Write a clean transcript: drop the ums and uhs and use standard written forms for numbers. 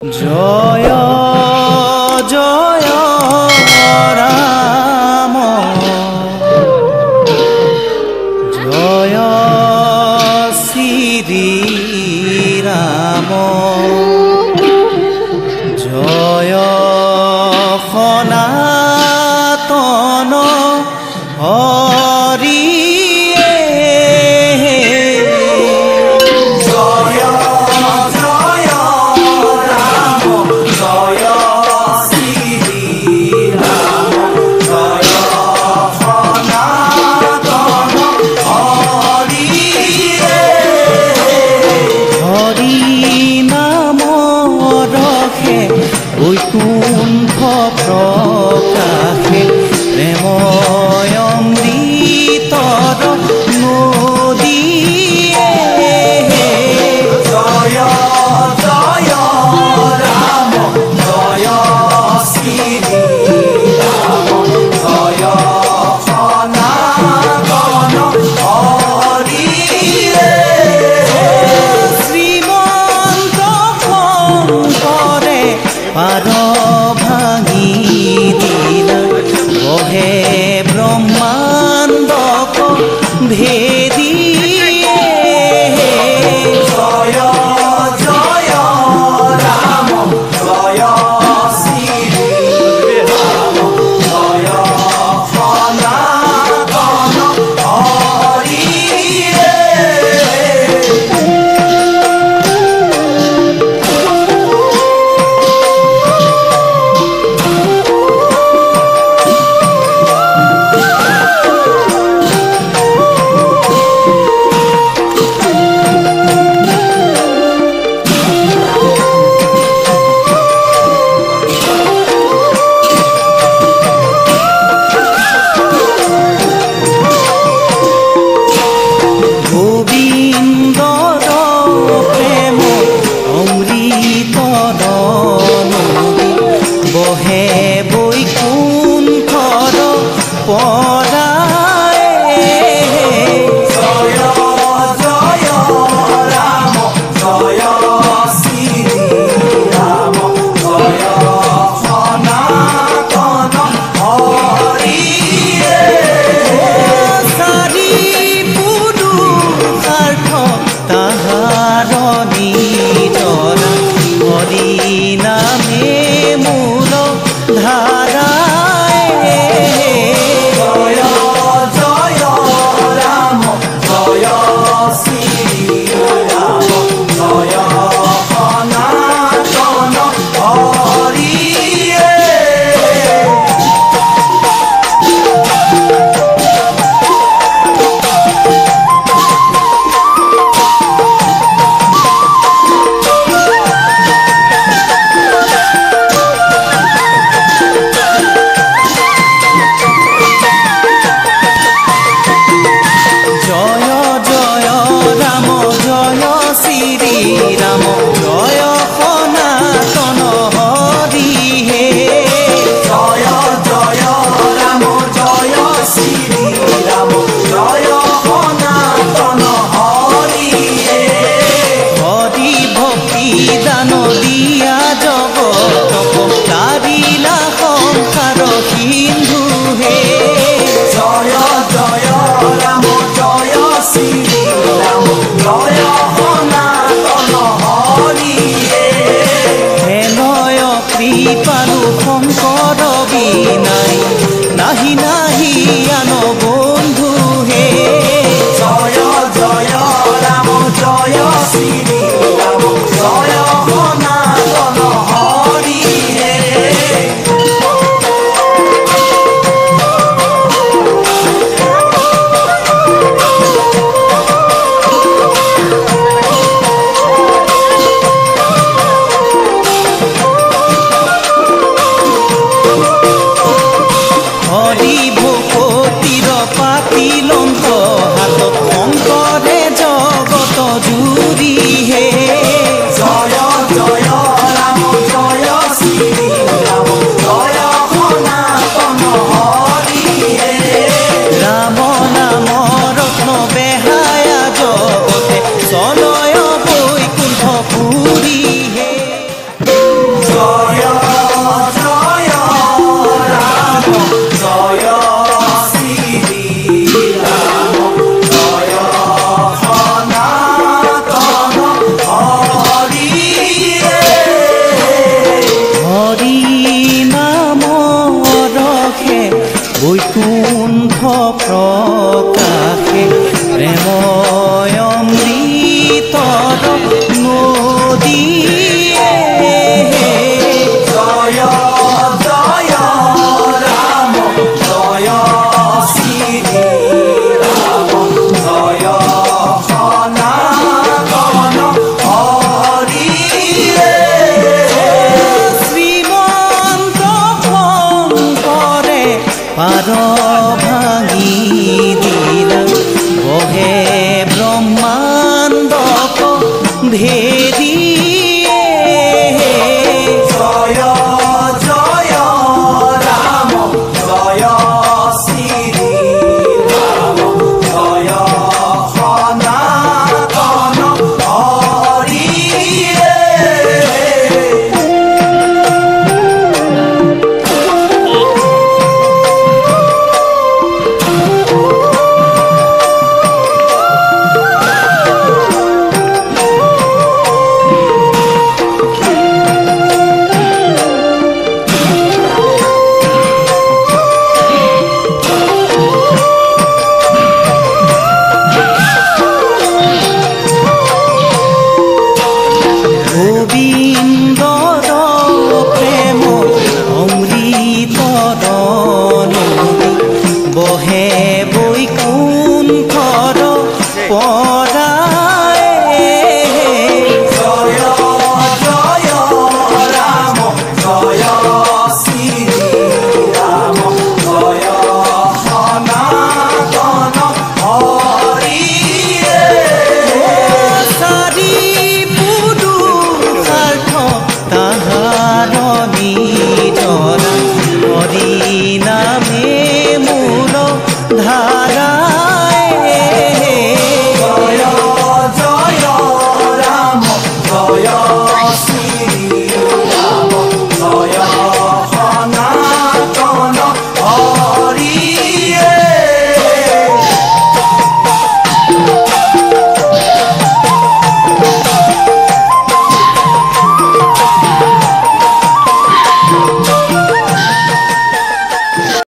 জয় জয় রাম জয় শ্রী রাম জয় সনাতন হরি বৈকুণ্ঠ প্রকাশে প্রেময়মৃতর নদীয়ে জয় জয় রাম জয় শ্রী রাম জয় সনাতন হরি শ্রীমন্ত শঙ্কৰে পাৰ ভাঙি দিলা বহে ব্ৰহ্মাণ্ডক ভেদিয়ে জয় জয় ৰাম জয় শ্ৰী ৰাম জয় সনাতন হৰি বহে বৈকুণ্ঠৰ পৰাই জয় জয় ৰাম জয় শ্ৰী ৰাম জয় সনাতন হৰি চাৰি পুৰুষাৰ্থ তাহাৰ নিতৰা হৰি নামে মূল ধারায় জয় জয় রাম জয় শ্রী রাম জয় সনাতন হরি রাম জয় সনাতন হরি হে জয় জয় রাম জয় শ্রী রাম জয় সনাতন হরি হে হরি ভক্তি দান দিয়া জগতক তারিলা সংসার সিন্ধু হে জয় জয় রাম জয় শ্রী রাম জয় কৃপালু শঙ্কৰ বিনাই নাহি নাহি আন বন্ধু হে জয় জয় ৰাম জয় শ্ৰী ৰাম জয় সনাতন হৰি হৰি সকাশে প্ৰেমৰ